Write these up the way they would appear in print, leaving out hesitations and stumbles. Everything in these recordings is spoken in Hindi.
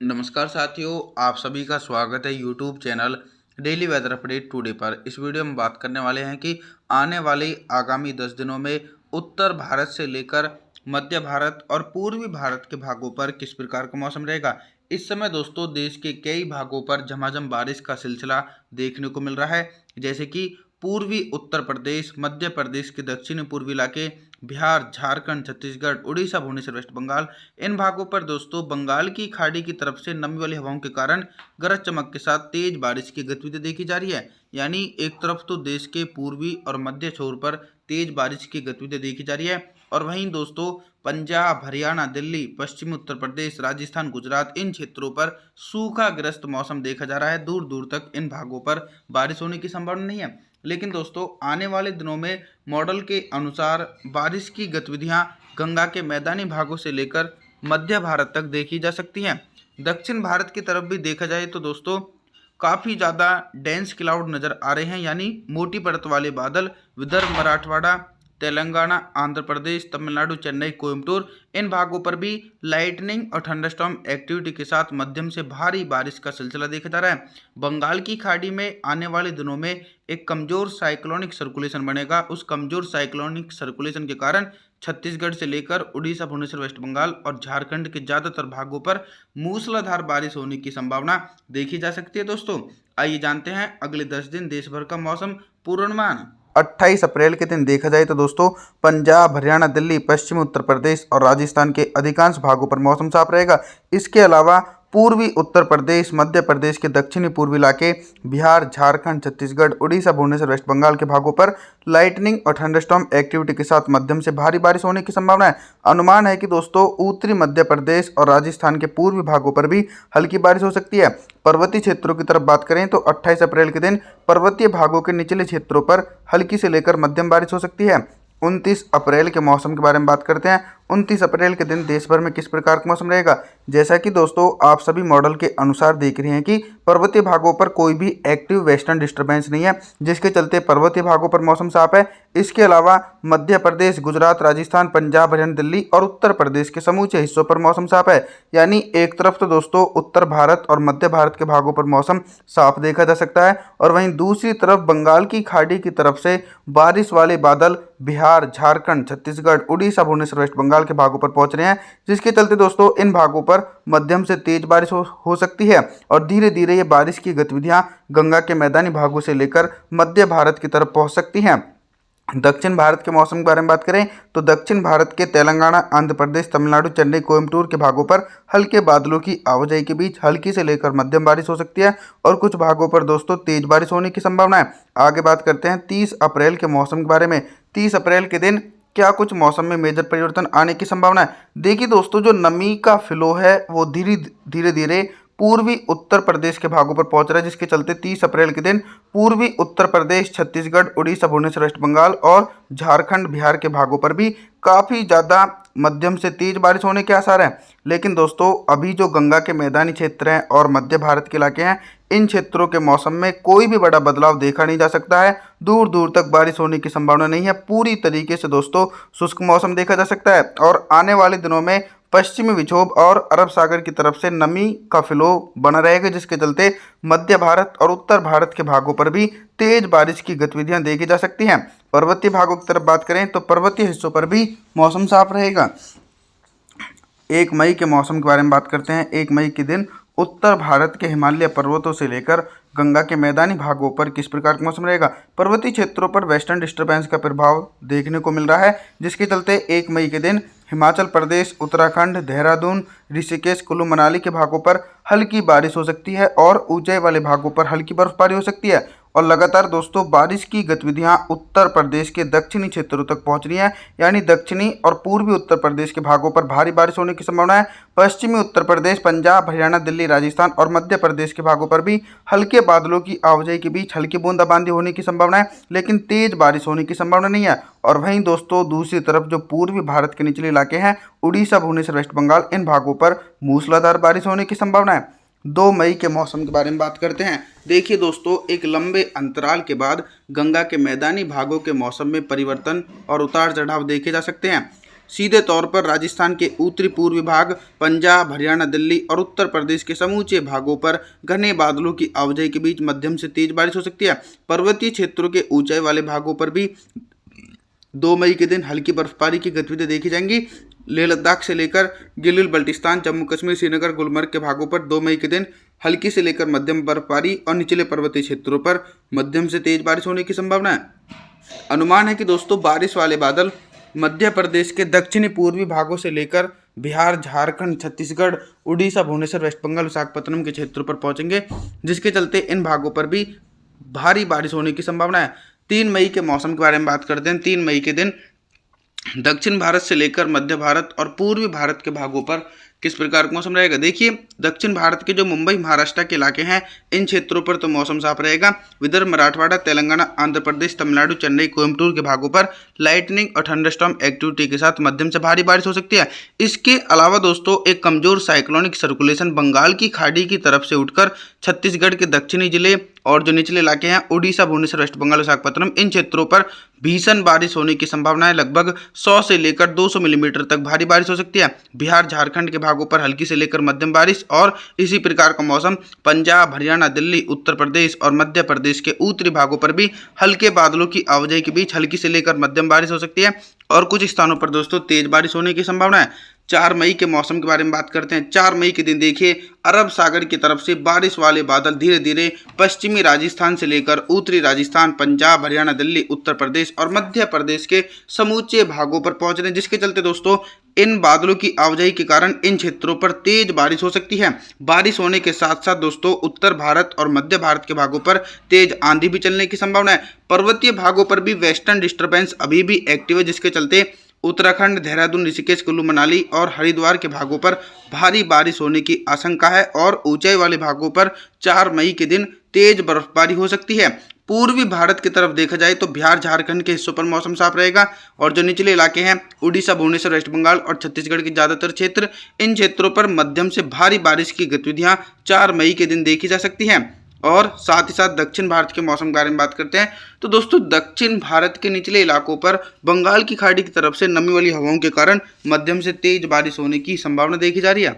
नमस्कार साथियों, आप सभी का स्वागत है YouTube channel daily weather update today पर। इस वीडियो में बात करने वाले हैं कि आने वाले आगामी 10 दिनों में उत्तर भारत से लेकर मध्य भारत और पूर्वी भारत के भागों पर किस प्रकार का मौसम रहेगा। इस समय दोस्तों देश के कई भागों पर झमाझम बारिश का सिलसिला देखने को मिल रहा है, जैसे कि पूर्वी उत्तर प्रदेश, मध्य प्रदेश के दक्षिणी पूर्वी इलाके, बिहार, झारखंड, छत्तीसगढ़, उड़ीसा, भुवनेश्वर, वेस्ट बंगाल। इन भागों पर दोस्तों बंगाल की खाड़ी की तरफ से नमी वाली हवाओं के कारण गरज चमक के साथ तेज बारिश की गतिविधि देखी जा रही है। यानी एक तरफ तो देश के पूर्वी और मध्य छोर पर तेज बारिश की गतिविधि देखी जा रही है, और वहीं दोस्तों पंजाब, हरियाणा, दिल्ली, पश्चिमी उत्तर प्रदेश, राजस्थान, गुजरात, इन क्षेत्रों पर सूखाग्रस्त मौसम देखा जा रहा है। दूर दूर तक इन भागों पर बारिश होने की संभावना नहीं है। लेकिन दोस्तों आने वाले दिनों में मॉडल के अनुसार बारिश की गतिविधियां गंगा के मैदानी भागों से लेकर मध्य भारत तक देखी जा सकती हैं। दक्षिण भारत की तरफ भी देखा जाए तो दोस्तों काफ़ी ज़्यादा डेंस क्लाउड नज़र आ रहे हैं, यानी मोटी परत वाले बादल विदर्भ, मराठवाड़ा, तेलंगाना, आंध्र प्रदेश, तमिलनाडु, चेन्नई, कोयम्बटूर, इन भागों पर भी लाइटनिंग और थंडरस्टॉर्म एक्टिविटी के साथ मध्यम से भारी बारिश का सिलसिला देखा जा रहा है। बंगाल की खाड़ी में आने वाले दिनों में एक कमजोर साइक्लोनिक सर्कुलेशन बनेगा। उस कमजोर साइक्लोनिक सर्कुलेशन के कारण छत्तीसगढ़ से लेकर उड़ीसा, भुवनेश्वर, वेस्ट बंगाल और झारखंड के ज़्यादातर भागों पर मूसलाधार बारिश होने की संभावना देखी जा सकती है। दोस्तों आइए जानते हैं अगले 10 दिन देश भर का मौसम पूर्वानुमान। 28 अप्रैल के दिन देखा जाए तो दोस्तों पंजाब, हरियाणा, दिल्ली, पश्चिमी उत्तर प्रदेश और राजस्थान के अधिकांश भागों पर मौसम साफ रहेगा। इसके अलावा पूर्वी उत्तर प्रदेश, मध्य प्रदेश के दक्षिणी पूर्वी इलाके, बिहार, झारखंड, छत्तीसगढ़, उड़ीसा, भुवनेश्वर, वेस्ट बंगाल के भागों पर लाइटनिंग और थंडरस्टॉर्म एक्टिविटी के साथ मध्यम से भारी बारिश होने की संभावना है। अनुमान है कि दोस्तों उत्तरी मध्य प्रदेश और राजस्थान के पूर्वी भागों पर भी हल्की बारिश हो सकती है। पर्वतीय क्षेत्रों की तरफ बात करें तो 28 अप्रैल के दिन पर्वतीय भागों के निचले क्षेत्रों पर हल्की से लेकर मध्यम बारिश हो सकती है। 29 अप्रैल के मौसम के बारे में बात करते हैं। 29 अप्रैल के दिन देश भर में किस प्रकार का मौसम रहेगा। जैसा कि दोस्तों आप सभी मॉडल के अनुसार देख रहे हैं कि पर्वतीय भागों पर कोई भी एक्टिव वेस्टर्न डिस्टर्बेंस नहीं है, जिसके चलते पर्वतीय भागों पर मौसम साफ है। इसके अलावा मध्य प्रदेश, गुजरात, राजस्थान, पंजाब, हरियाणा, दिल्ली और उत्तर प्रदेश के समूचे हिस्सों पर मौसम साफ है। यानी एक तरफ तो दोस्तों उत्तर भारत और मध्य भारत के भागों पर मौसम साफ देखा जा सकता है, और वहीं दूसरी तरफ बंगाल की खाड़ी की तरफ से बारिश वाले बादल बिहार, झारखंड, छत्तीसगढ़, उड़ीसा, भुवनेश्वर, वेस्ट बंगाल के भागों पर पहुंच रहे हैं, जिसके चलते दोस्तों इन भागों पर मध्यम से तेज बारिश हो सकती है। और धीरे धीरे ये बारिश की गतिविधियां गंगा के मैदानी भागों से लेकर मध्य भारत की तरफ पहुंच सकती हैं। दक्षिण भारत के मौसम के बारे में बात करें तो दक्षिण भारत के तेलंगाना, आंध्र प्रदेश, तमिलनाडु, चेन्नई, कोयम्बटूर के भागों पर हल्के बादलों की आवाजाही के बीच हल्की से लेकर मध्यम बारिश हो सकती है, और कुछ भागों पर दोस्तों तेज बारिश होने की संभावना है। आगे बात करते हैं 30 अप्रैल के मौसम के बारे में। 30 अप्रैल के दिन क्या कुछ मौसम में मेजर परिवर्तन आने की संभावना है। देखिए दोस्तों, जो नमी का फ्लो है वो धीरे धीरे पूर्वी उत्तर प्रदेश के भागों पर पहुंच रहा है, जिसके चलते 30 अप्रैल के दिन पूर्वी उत्तर प्रदेश, छत्तीसगढ़, उड़ीसा, भुवनेश्वर, वेस्ट बंगाल और झारखंड, बिहार के भागों पर भी काफ़ी ज़्यादा मध्यम से तेज बारिश होने के आसार हैं। लेकिन दोस्तों अभी जो गंगा के मैदानी क्षेत्र हैं और मध्य भारत के इलाके हैं, इन क्षेत्रों के मौसम में कोई भी बड़ा बदलाव देखा नहीं जा सकता है। दूर दूर तक बारिश होने की संभावना नहीं है। पूरी तरीके से दोस्तों शुष्क मौसम देखा जा सकता है, और आने वाले दिनों में पश्चिमी विक्षोभ और अरब सागर की तरफ से नमी का फ्लो बना रहेगा, जिसके चलते मध्य भारत और उत्तर भारत के भागों पर भी तेज बारिश की गतिविधियां देखी जा सकती हैं। पर्वतीय भागों की तरफ बात करें तो पर्वतीय हिस्सों पर भी मौसम साफ रहेगा। 1 मई के मौसम के बारे में बात करते हैं। 1 मई के दिन उत्तर भारत के हिमालय पर्वतों से लेकर गंगा के मैदानी भागों पर किस प्रकार का मौसम रहेगा। पर्वतीय क्षेत्रों पर वेस्टर्न डिस्टर्बेंस का प्रभाव देखने को मिल रहा है, जिसके चलते 1 मई के दिन हिमाचल प्रदेश, उत्तराखंड, देहरादून, ऋषिकेश, कुल्लू मनाली के भागों पर हल्की बारिश हो सकती है, और ऊंचाई वाले भागों पर हल्की बर्फबारी हो सकती है। और लगातार दोस्तों बारिश की गतिविधियां उत्तर प्रदेश के दक्षिणी क्षेत्रों तक पहुंच रही हैं, यानी दक्षिणी और पूर्वी उत्तर प्रदेश के भागों पर भारी बारिश होने की संभावना है। पश्चिमी उत्तर प्रदेश, पंजाब, हरियाणा, दिल्ली, राजस्थान और मध्य प्रदेश के भागों पर भी हल्के बादलों की आवाजाही के बीच हल्की बूंदाबांदी होने की संभावना है, लेकिन तेज बारिश होने की संभावना नहीं है। और वहीं दोस्तों दूसरी तरफ जो पूर्वी भारत के निचले इलाके हैं, उड़ीसा, भुवनेश्वर, वेस्ट बंगाल, इन भागों पर मूसलाधार बारिश होने की संभावना है। 2 मई के मौसम के बारे में बात करते हैं। देखिए दोस्तों, एक लंबे अंतराल के बाद गंगा के मैदानी भागों के मौसम में परिवर्तन और उतार चढ़ाव देखे जा सकते हैं। सीधे तौर पर राजस्थान के उत्तरी पूर्वी भाग, पंजाब, हरियाणा, दिल्ली और उत्तर प्रदेश के समूचे भागों पर घने बादलों की आवाजाही के बीच मध्यम से तेज बारिश हो सकती है। पर्वतीय क्षेत्रों के ऊंचाई वाले भागों पर भी 2 मई के दिन हल्की बर्फबारी की गतिविधियां देखी जाएंगी। लेह लद्दाख से लेकर गिलगित बल्टिस्तान, जम्मू कश्मीर, श्रीनगर, गुलमर्ग के भागों पर 2 मई के दिन हल्की से लेकर मध्यम बर्फबारी और निचले पर्वतीय क्षेत्रों पर मध्यम से तेज बारिश होने की संभावना है। अनुमान है कि दोस्तों बारिश वाले बादल मध्य प्रदेश के दक्षिणी पूर्वी भागों से लेकर बिहार, झारखंड, छत्तीसगढ़, उड़ीसा, भुवनेश्वर, वेस्ट बंगाल, विशाखापत्तनम के क्षेत्रों पर पहुंचेंगे, जिसके चलते इन भागों पर भी भारी बारिश होने की संभावना है। 3 मई के मौसम के बारे में बात करते हैं। 3 मई के दिन दक्षिण भारत से लेकर मध्य भारत और पूर्वी भारत के भागों पर किस प्रकार का मौसम रहेगा। देखिए, दक्षिण भारत के जो मुंबई, महाराष्ट्र के इलाके हैं, इन क्षेत्रों पर तो मौसम साफ रहेगा। विदर्भ, मराठवाड़ा, तेलंगाना, आंध्र प्रदेश, तमिलनाडु, चेन्नई, कोयम्बटूर के भागों पर लाइटनिंग और थंडरस्टॉर्म एक्टिविटी के साथ मध्यम से भारी बारिश हो सकती है। इसके अलावा दोस्तों एक कमजोर साइक्लोनिक सर्कुलेशन बंगाल की खाड़ी की तरफ से उठकर छत्तीसगढ़ के दक्षिणी जिले और जो निचले इलाके हैं, उड़ीसा, भुवनेश्वर, वेस्ट बंगाल, विशाखापत्तनम, इन क्षेत्रों पर भीषण बारिश होने की संभावना है। लगभग 100 से लेकर 200 मिलीमीटर तक भारी बारिश हो सकती है। बिहार, झारखंड के भागों पर हल्की से लेकर मध्यम बारिश और इसी प्रकार का मौसम पंजाब, हरियाणा, दिल्ली, उत्तर प्रदेश और मध्य प्रदेश के उत्तरी भागों पर भी हल्के बादलों की आवाजाही के बीच हल्की से लेकर मध्यम बारिश हो सकती है और कुछ स्थानों पर दोस्तों तेज बारिश होने की संभावना है। 4 मई के मौसम के बारे में बात करते हैं। 4 मई के दिन देखिए, अरब सागर की तरफ से बारिश वाले बादल धीरे धीरे पश्चिमी राजस्थान से लेकर उत्तरी राजस्थान, पंजाब, हरियाणा, दिल्ली, उत्तर प्रदेश और मध्य प्रदेश के समूचे भागों पर पहुंच रहे हैं, जिसके चलते दोस्तों इन बादलों की आवाजाही के कारण इन क्षेत्रों पर तेज बारिश हो सकती है। बारिश होने के साथ साथ दोस्तों उत्तर भारत और मध्य भारत के भागों पर तेज आंधी भी चलने की संभावना है। पर्वतीय भागों पर भी वेस्टर्न डिस्टर्बेंस अभी भी एक्टिव है, जिसके चलते उत्तराखंड, देहरादून, ऋषिकेश, कुल्लू मनाली और हरिद्वार के भागों पर भारी बारिश होने की आशंका है और ऊंचाई वाले भागों पर 4 मई के दिन तेज बर्फबारी हो सकती है। पूर्वी भारत की तरफ देखा जाए तो बिहार, झारखंड के हिस्सों पर मौसम साफ रहेगा और जो निचले इलाके हैं, उड़ीसा, भुवनेश्वर, वेस्ट बंगाल और छत्तीसगढ़ के ज़्यादातर क्षेत्र, इन क्षेत्रों पर मध्यम से भारी बारिश की गतिविधियां 4 मई के दिन देखी जा सकती हैं। और साथ ही साथ दक्षिण भारत के मौसम के बारे में बात करते हैं तो दोस्तों दक्षिण भारत के निचले इलाकों पर बंगाल की खाड़ी की तरफ से नमी वाली हवाओं के कारण मध्यम से तेज बारिश होने की संभावना देखी जा रही है।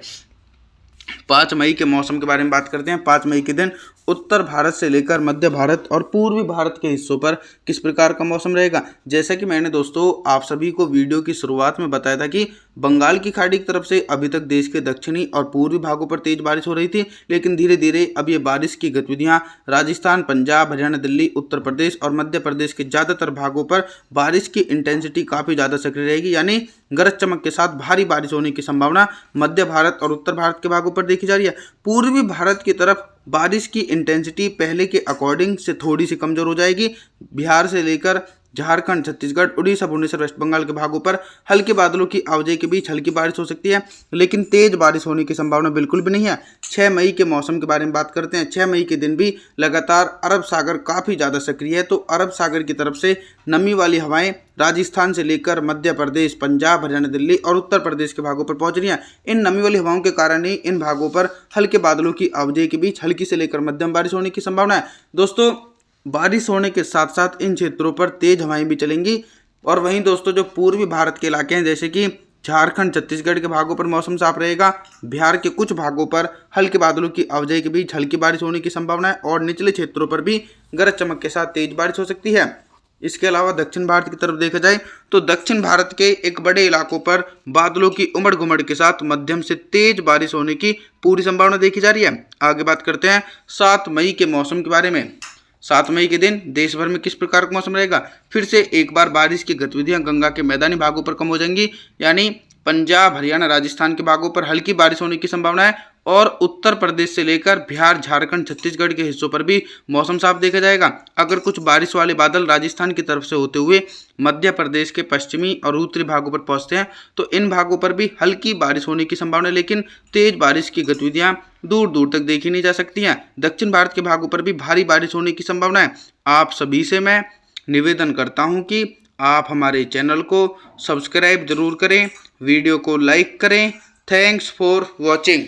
5 मई के मौसम के बारे में बात करते हैं। 5 मई के दिन उत्तर भारत से लेकर मध्य भारत और पूर्वी भारत के हिस्सों पर किस प्रकार का मौसम रहेगा। जैसा कि मैंने दोस्तों आप सभी को वीडियो की शुरुआत में बताया था कि बंगाल की खाड़ी की तरफ से अभी तक देश के दक्षिणी और पूर्वी भागों पर तेज बारिश हो रही थी, लेकिन धीरे धीरे अब ये बारिश की गतिविधियां राजस्थान, पंजाब, हरियाणा, दिल्ली, उत्तर प्रदेश और मध्य प्रदेश के ज़्यादातर भागों पर बारिश की इंटेंसिटी काफ़ी ज़्यादा सक्रिय रहेगी, यानी गरज चमक के साथ भारी बारिश होने की संभावना मध्य भारत और उत्तर भारत के भागों पर देखी जा रही है। पूर्वी भारत की तरफ बारिश की इंटेंसिटी पहले के अकॉर्डिंग से थोड़ी सी कमज़ोर हो जाएगी। बिहार से लेकर झारखंड, छत्तीसगढ़, उड़ीसा, भुवनेश्वर, वेस्ट बंगाल के भागों पर हल्के बादलों की आवाजाही के बीच हल्की बारिश हो सकती है, लेकिन तेज बारिश होने की संभावना बिल्कुल भी नहीं है। 6 मई के मौसम के बारे में बात करते हैं। 6 मई के दिन भी लगातार अरब सागर काफ़ी ज़्यादा सक्रिय है, तो अरब सागर की तरफ से नमी वाली हवाएं राजस्थान से लेकर मध्य प्रदेश, पंजाब, हरियाणा, दिल्ली और उत्तर प्रदेश के भागों पर पहुंच रही हैं। इन नमी वाली हवाओं के कारण ही इन भागों पर हल्के बादलों की आवाजाही के बीच हल्की से लेकर मध्यम बारिश होने की संभावना है। दोस्तों बारिश होने के साथ साथ इन क्षेत्रों पर तेज हवाएं भी चलेंगी और वहीं दोस्तों जो पूर्वी भारत के इलाके हैं जैसे कि झारखंड, छत्तीसगढ़ के भागों पर मौसम साफ रहेगा। बिहार के कुछ भागों पर हल्के बादलों की आवाजाही के बीच हल्की बारिश होने की संभावना है और निचले क्षेत्रों पर भी गरज चमक के साथ तेज बारिश हो सकती है। इसके अलावा दक्षिण भारत की तरफ देखा जाए तो दक्षिण भारत के एक बड़े इलाकों पर बादलों की उमड़ घुमड़ के साथ मध्यम से तेज बारिश होने की पूरी संभावना देखी जा रही है। आगे बात करते हैं 7 मई के मौसम के बारे में। 7 मई के दिन देश भर में किस प्रकार का मौसम रहेगा। फिर से एक बार बारिश की गतिविधियां गंगा के मैदानी भागों पर कम हो जाएंगी, यानी पंजाब, हरियाणा, राजस्थान के भागों पर हल्की बारिश होने की संभावना है और उत्तर प्रदेश से लेकर बिहार, झारखंड, छत्तीसगढ़ के हिस्सों पर भी मौसम साफ देखा जाएगा। अगर कुछ बारिश वाले बादल राजस्थान की तरफ से होते हुए मध्य प्रदेश के पश्चिमी और उत्तरी भागों पर पहुंचते हैं तो इन भागों पर भी हल्की बारिश होने की संभावना है, लेकिन तेज बारिश की गतिविधियां दूर दूर तक देखी नहीं जा सकती हैं। दक्षिण भारत के भागों पर भी भारी बारिश होने की संभावना है। आप सभी से मैं निवेदन करता हूं कि आप हमारे चैनल को सब्सक्राइब जरूर करें, वीडियो को लाइक करें। Thanks for watching.